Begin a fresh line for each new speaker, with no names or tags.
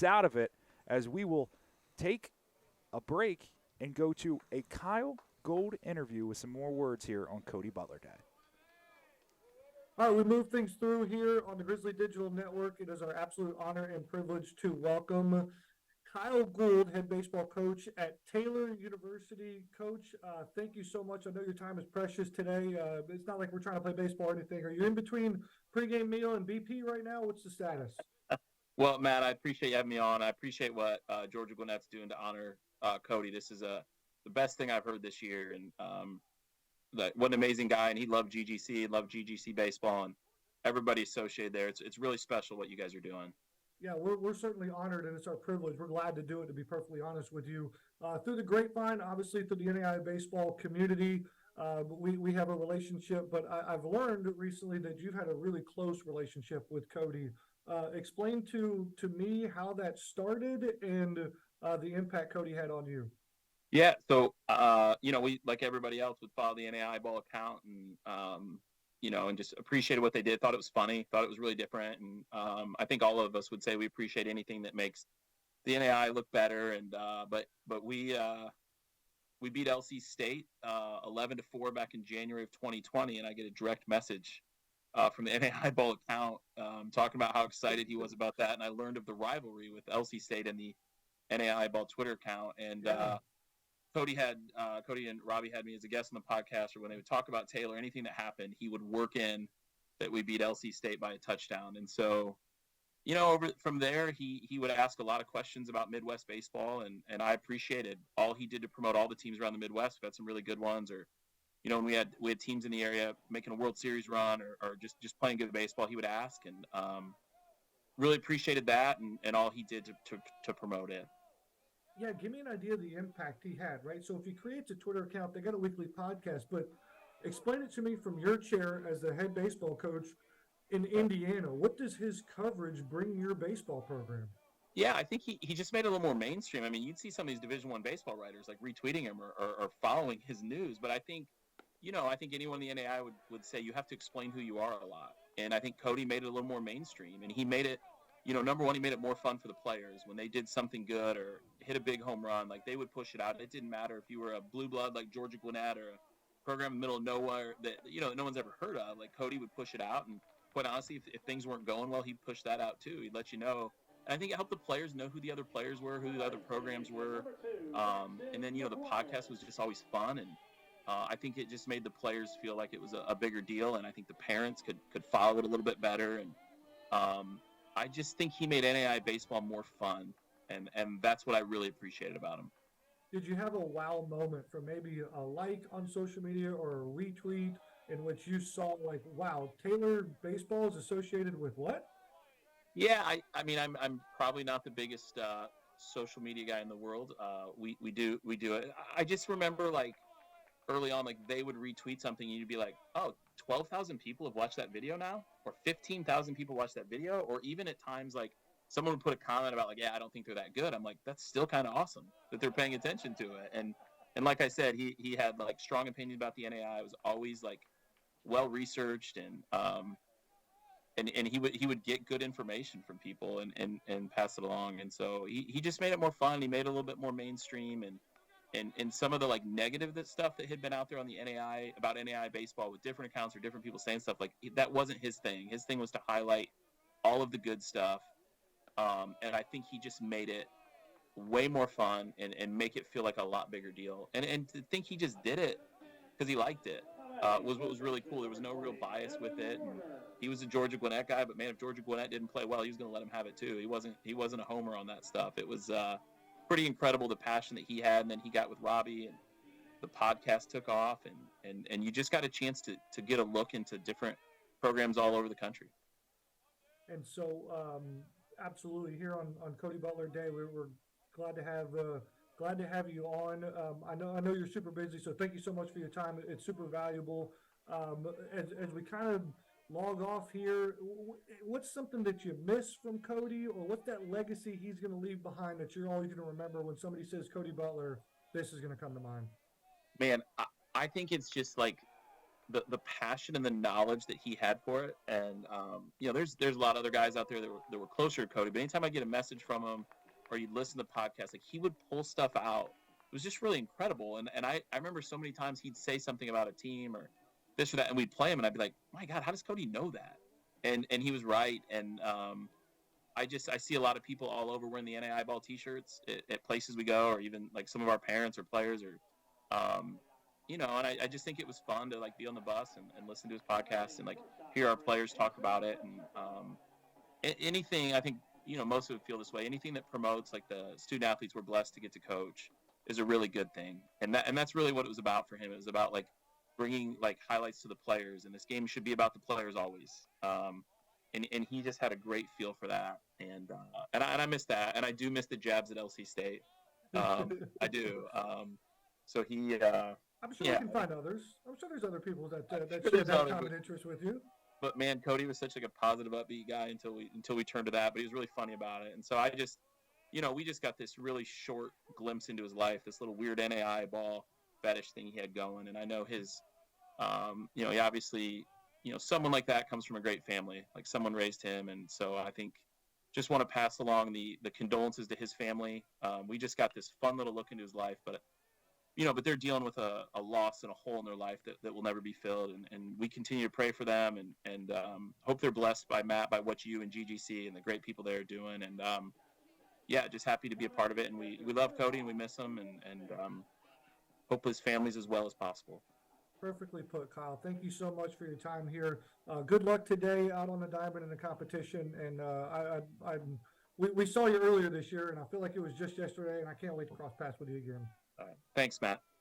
out of it as we will take a break and go to a Kyle Gould interview with some more words here on Cody Butler Day.
All right, we move things through here on the Grizzly Digital Network. It is our absolute honor and privilege to welcome Kyle Gould, head baseball coach at Taylor University. Coach, thank you so much. I know your time is precious today. It's not like we're trying to play baseball or anything. Are you in between pregame meal and BP right now? What's the status?
Well, Matt, I appreciate you having me on. I appreciate what Georgia Gwinnett's doing to honor Cody. This is the best thing I've heard this year, and what an amazing guy. And he loved GGC, loved GGC baseball, and everybody associated there. It's really special what you guys are doing.
Yeah, we're certainly honored, and it's our privilege. We're glad to do it, to be perfectly honest with you. Through the grapevine, obviously through the NAI baseball community, we have a relationship, but I've learned recently that you've had a really close relationship with Cody. Explain to me how that started and the impact Cody had on you.
Yeah, so we, like everybody else, would follow the NAI ball account and and just appreciated what they did. Thought it was funny. Thought it was really different. And I think all of us would say we appreciate anything that makes the NAI look better. And but we beat LC State 11-4 back in January of 2020, and I get a direct message from the NAI ball account talking about how excited he was about that. And I learned of the rivalry with LC State and the NAI ball Twitter account. And Cody and Robbie had me as a guest on the podcast, or when they would talk about Taylor, anything that happened, he would work in that we beat LC State by a touchdown. And so, from there, he would ask a lot of questions about Midwest baseball, and I appreciated all he did to promote all the teams around the Midwest. We've had some really good ones, or when we had teams in the area making a World Series run or just playing good baseball, he would ask, and really appreciated that and all he did to promote it.
Yeah, give me an idea of the impact he had, right? So if he creates a Twitter account, they got a weekly podcast, but explain it to me from your chair as the head baseball coach in Indiana. What does his coverage bring your baseball program?
Yeah, I think he just made it a little more mainstream. I mean, you'd see some of these Division I baseball writers like retweeting him or following his news, but I think anyone in the NAI would say you have to explain who you are a lot. And I think Cody made it a little more mainstream, and he made it, number one, he made it more fun for the players. When they did something good or hit a big home run, like they would push it out. It didn't matter if you were a blue blood like Georgia Gwinnett or a program in the middle of nowhere that, no one's ever heard of. Like Cody would push it out, and quite honestly, if things weren't going well, he'd push that out too. He'd let you know. And I think it helped the players know who the other players were, who the other programs were. And then, the podcast was just always fun. And I think it just made the players feel like it was a bigger deal. And I think the parents could follow it a little bit better. And I just think he made NAI baseball more fun. And that's what I really appreciated about him.
Did you have a wow moment from maybe a like on social media or a retweet in which you saw like, wow, Taylor baseball is associated with what?
Yeah, I mean, I'm probably not the biggest social media guy in the world. We do it. I just remember like early on, like they would retweet something and you'd be like, oh, 12,000 people have watched that video now, or 15,000 people watched that video, or even at times like someone would put a comment about like, yeah, I don't think they're that good. I'm like, that's still kind of awesome that they're paying attention to it. And like I said, he had like strong opinions about the NAI. It was always like well researched, and he would get good information from people and pass it along. And so he just made it more fun. He made it a little bit more mainstream, and some of the like negative stuff that had been out there on the NAI about NAI baseball with different accounts or different people saying stuff, like that wasn't his thing. His thing was to highlight all of the good stuff. And I think he just made it way more fun and make it feel like a lot bigger deal. And to think he just did it because he liked it was what was really cool. There was no real bias with it. And he was a Georgia Gwinnett guy, but man, if Georgia Gwinnett didn't play well, he was going to let him have it too. He wasn't a homer on that stuff. It was pretty incredible, the passion that he had, and then he got with Robbie, and the podcast took off, and you just got a chance to get a look into different programs all over the country.
And so, absolutely, here on Cody Butler Day, we're glad to have you on. I know you're super busy, so thank you so much for your time. It's super valuable. As we kind of log off here, what's something that you miss from Cody, or what's that legacy he's going to leave behind that you're always going to remember when somebody says Cody Butler, this is going to come to mind?
Man, I think it's just like the passion and the knowledge that he had for it. And you know, there's a lot of other guys out there that were closer to Cody, but anytime I get a message from him or you'd listen to the podcast, like he would pull stuff out. It was just really incredible. And I remember so many times he'd say something about a team or this or that, and we'd play him, and I'd be like, my God, how does Cody know that? And he was right. And I see a lot of people all over wearing the NAI ball T-shirts at places we go, or even like some of our parents or players, or you know. And I just think it was fun to like be on the bus and listen to his podcast and like hear our players talk about it. And anything, I think, you know, most of it feel this way. Anything that promotes like the student athletes we're blessed to get to coach is a really good thing. And that's really what it was about for him. It was about like bringing like highlights to the players, and this game should be about the players always. And he just had a great feel for that. And I miss that. And I do miss the jabs at LC State. I do. So he,
I'm sure
yeah.
we can find others. I'm sure there's other people that
sure
share
there's
that
others,
common interest with you.
but man, Cody was such like a positive, upbeat guy until we turned to that. But he was really funny about it. And so I just, you know, we just got this really short glimpse into his life, this little weird NAI ball fetish thing he had going. And I know his, you know, he obviously, you know, someone like that comes from a great family, like someone raised him. And so I think just want to pass along the condolences to his family. We just got this fun little look into his life, but you know, but they're dealing with a loss and a hole in their life that will never be filled. And we continue to pray for them and hope they're blessed by Matt, by what you and GGC and the great people they are doing. And yeah, just happy to be a part of it. And we love Cody and we miss him, and hope his family's as well as possible.
Perfectly put, Kyle. Thank you so much for your time here. Good luck today out on the diamond in the competition. And we saw you earlier this year, and I feel like it was just yesterday, and I can't wait to cross paths with you again.
All right. Thanks, Matt.